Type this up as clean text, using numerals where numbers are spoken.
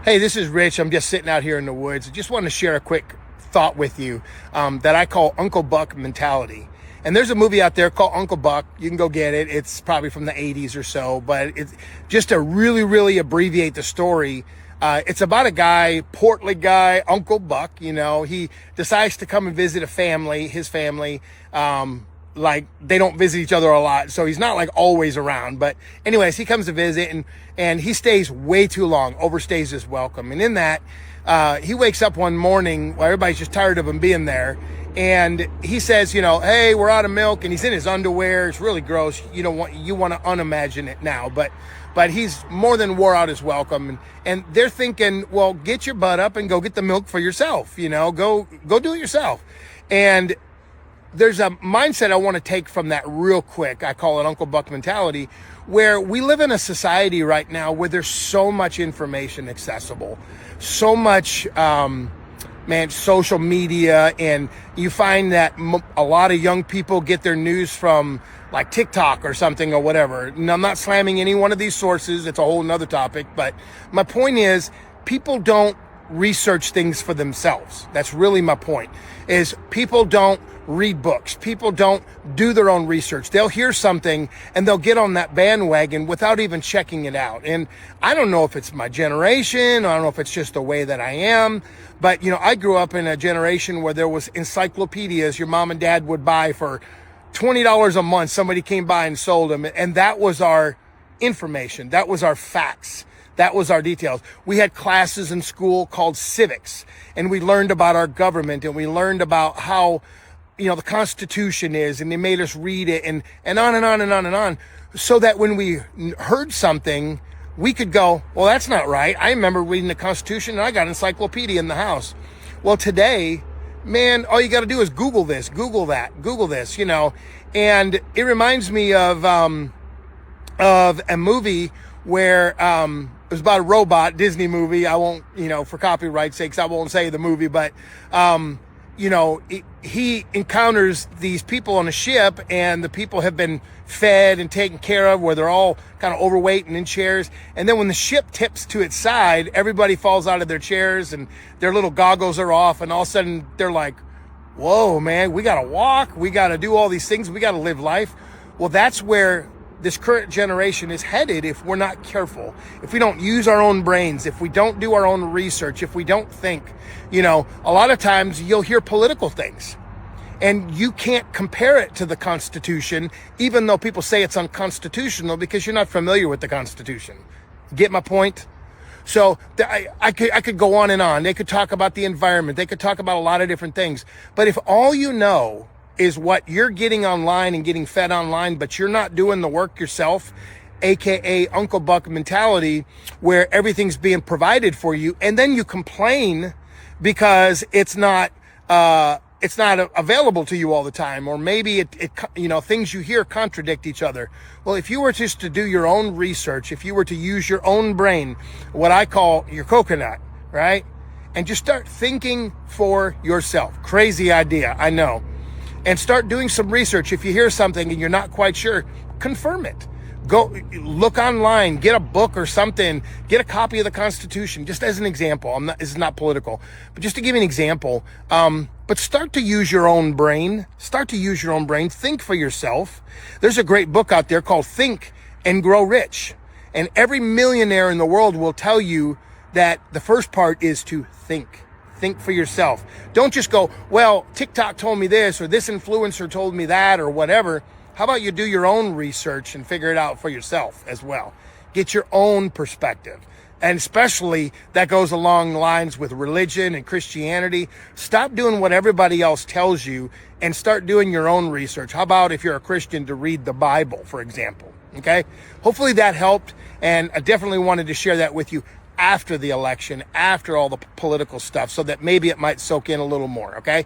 Hey, this is Rich. I'm just sitting out here in the woods. I just want to share a quick thought with you that I call Uncle Buck mentality. And there's a movie out there called Uncle Buck. You can go get it. It's probably from the 80s or so, but it's just to really abbreviate the story. It's about a guy, portly guy, Uncle Buck. He decides to come and visit his family. Like they don't visit each other a lot, so he's not like always around. But anyways, he comes to visit and he stays way too long, overstays his welcome. And in that, he wakes up one morning while everybody's just tired of him being there. And he says, hey, we're out of milk. And he's in his underwear. It's really gross. You want to unimagine it now, but he's more than wore out his welcome. And they're thinking, well, get your butt up and go get the milk for yourself. Go do it yourself. And there's a mindset I want to take from that real quick. I call it Uncle Buck mentality, where we live in a society right now where there's so much information accessible, so much, social media. And you find that a lot of young people get their news from like TikTok or something or whatever. And I'm not slamming any one of these sources. It's a whole nother topic. But my point is, people don't research things for themselves. That's really my point, is people don't read books. People don't do their own research. They'll hear something and they'll get on that bandwagon without even checking it out. And I don't know if it's my generation. I don't know if it's just the way that I am. But, I grew up in a generation where there was encyclopedias your mom and dad would buy for $20 a month. Somebody came by and sold them. And that was our information. That was our facts. That was our details. We had classes in school called civics, and we learned about our government, and we learned about how, the Constitution is, and they made us read it, and on and on and on and on, so that when we heard something, we could go, well, that's not right. I remember reading the Constitution, and I got an encyclopedia in the house. Well, today, man, all you got to do is Google this, Google that, Google this, and it reminds me of a movie where it was about a robot, Disney movie. I won't, for copyright sakes, I won't say the movie, but, he encounters these people on a ship, and the people have been fed and taken care of, where they're all kind of overweight and in chairs. And then when the ship tips to its side, everybody falls out of their chairs and their little goggles are off. And all of a sudden they're like, whoa, man, we got to walk. We got to do all these things. We got to live life. Well, that's where this current generation is headed if we're not careful, if we don't use our own brains, if we don't do our own research, if we don't think. A lot of times you'll hear political things and you can't compare it to the Constitution, even though people say it's unconstitutional, because you're not familiar with the Constitution. Get my point? So I could go on and on. They could talk about the environment. They could talk about a lot of different things. But if all you know is what you're getting online and getting fed online, but you're not doing the work yourself, aka Uncle Buck mentality, where everything's being provided for you, and then you complain because it's not available to you all the time, or maybe things you hear contradict each other. Well, if you were just to do your own research, if you were to use your own brain, what I call your coconut, right, and just start thinking for yourself. Crazy idea, I know. And start doing some research. If you hear something and you're not quite sure, confirm it. Go look online, get a book or something, get a copy of the Constitution, just as an example. This is not political, but just to give you an example. But start to use your own brain. Think for yourself. There's a great book out there called Think and Grow Rich. And every millionaire in the world will tell you that the first part is to think. Think for yourself. Don't just go, well, TikTok told me this, or this influencer told me that, or whatever. How about you do your own research and figure it out for yourself as well? Get your own perspective. And especially that goes along lines with religion and Christianity. Stop doing what everybody else tells you and start doing your own research. How about if you're a Christian to read the Bible, for example? Okay? Hopefully that helped. And I definitely wanted to share that with you after the election, after all the political stuff, so that maybe it might soak in a little more, okay?